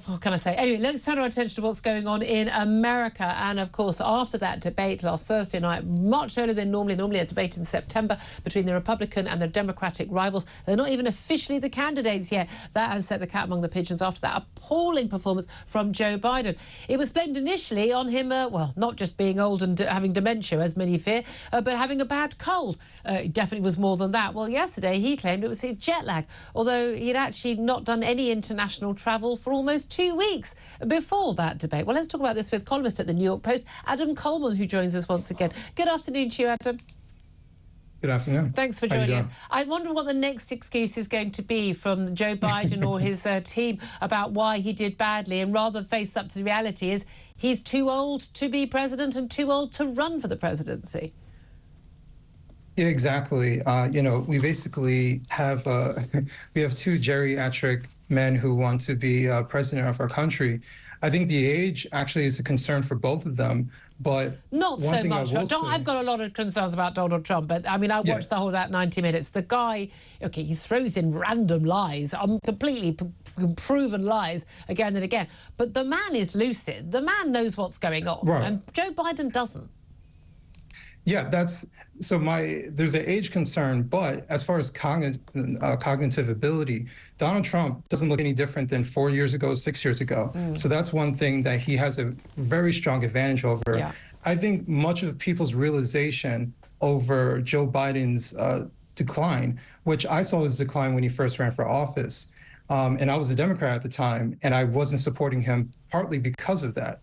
what can I say? Anyway, let's turn our attention to what's going on in America. And, of course, after that debate last Thursday night, much earlier than normally a debate in September between the Republican and the Democratic rivals. They're not even officially the candidates yet. That has set the cat among the pigeons after that appalling performance from Joe Biden. It was blamed initially on him, well, not just being old and having dementia, as many fear, but having a bad cold. It definitely was more than that. Well, yesterday he claimed it was jet lag, although he'd actually not done any international travel for almost 2 weeks before that debate. Well, let's talk about this with columnist at the New York Post, Adam Coleman, who joins us once again. Good afternoon to you, Adam. Good afternoon. Thanks for joining us. I wonder what the next excuse is going to be from Joe Biden or his team about why he did badly, and rather face up to the reality is he's too old to be president and too old to run for the presidency. Yeah, exactly. You know, we basically have we have two geriatric men who want to be president of our country. I think the age actually is a concern for both of them, but not so much. I've got a lot of concerns about Donald Trump, but I mean, I watched the whole of that 90 minutes. The guy, okay, he throws in random lies, completely proven lies again and again, but the man is lucid. The man knows what's going on, right. And Joe Biden doesn't. Yeah, there's an age concern, but as far as cognitive ability, Donald Trump doesn't look any different than 4 years ago, 6 years ago. So that's one thing that he has a very strong advantage over. Yeah. I think much of people's realization over Joe Biden's decline, which I saw his decline when he first ran for office, and I was a Democrat at the time, and I wasn't supporting him partly because of that.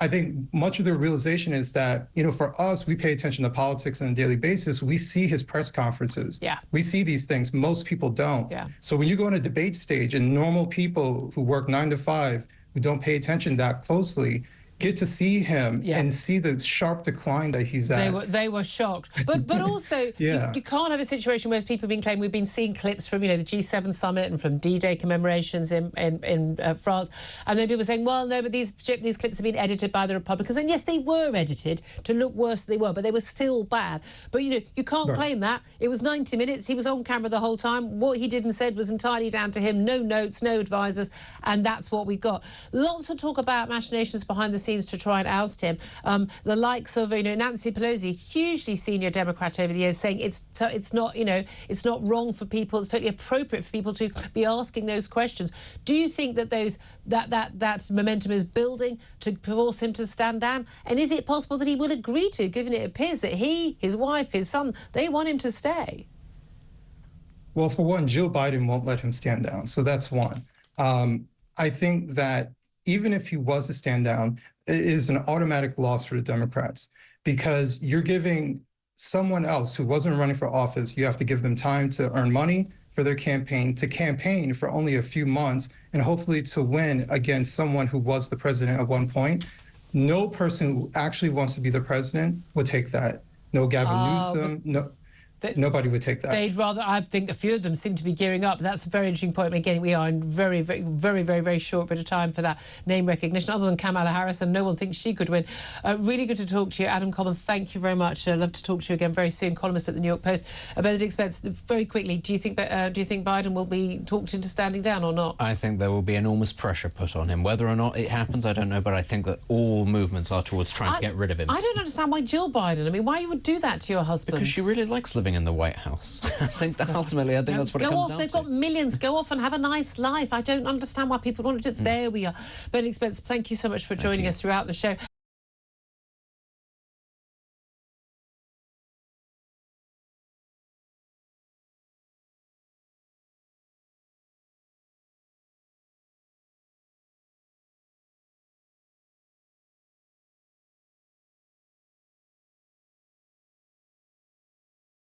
I think much of the realization is that, you know, for us, we pay attention to politics on a daily basis. We see his press conferences. Yeah. We see these things. Most people don't. Yeah. So when you go on a debate stage and normal people who work 9 to 5, who don't pay attention that closely, get to see him and see the sharp decline that he's at. They were shocked. But also, you can't have a situation where people have been claiming, we've been seeing clips from, you know, the G7 summit and from D-Day commemorations in France, and then people saying, well, no, but these clips have been edited by the Republicans. And yes, they were edited to look worse than they were, but they were still bad. But, you know, you can't claim that. It was 90 minutes. He was on camera the whole time. What he did and said was entirely down to him. No notes, no advisors, and that's what we got. Lots of talk about machinations behind the scenes to try and oust him. The likes of, you know, Nancy Pelosi, hugely senior Democrat over the years, saying it's not, you know, it's not wrong for people, it's totally appropriate for people to be asking those questions. Do you think that that momentum is building to force him to stand down? And is it possible that he will agree to, given it appears that he, his wife, his son, they want him to stay? Well, for one, Joe Biden won't let him stand down. So that's one. I think that even if he was to stand down, it is an automatic loss for the Democrats, because you're giving someone else who wasn't running for office, you have to give them time to earn money for their campaign, to campaign for only a few months, and hopefully to win against someone who was the president at one point. No person who actually wants to be the president would take that. No Gavin Newsom, nobody would take that. They'd rather, I think a few of them seem to be gearing up. That's a very interesting point. Again, we are in very short bit of time for that name recognition. Other than Kamala Harris, and no one thinks she could win. Really good to talk to you, Adam Coleman. Thank you very much. I'd love to talk to you again very soon. Columnist at the New York Post. Benedict Spence, very quickly, do you think Biden will be talked into standing down or not? I think there will be enormous pressure put on him. Whether or not it happens, I don't know, but I think that all movements are towards trying to get rid of him. I don't understand why Jill Biden. I mean, why you would do that to your husband? Because she really likes living in the White House. I think that ultimately, that's what it comes down to. They've got millions. Go off and have a nice life. I don't understand why people want to do it. There we are. Benedict Spence, thank you so much for joining us throughout the show.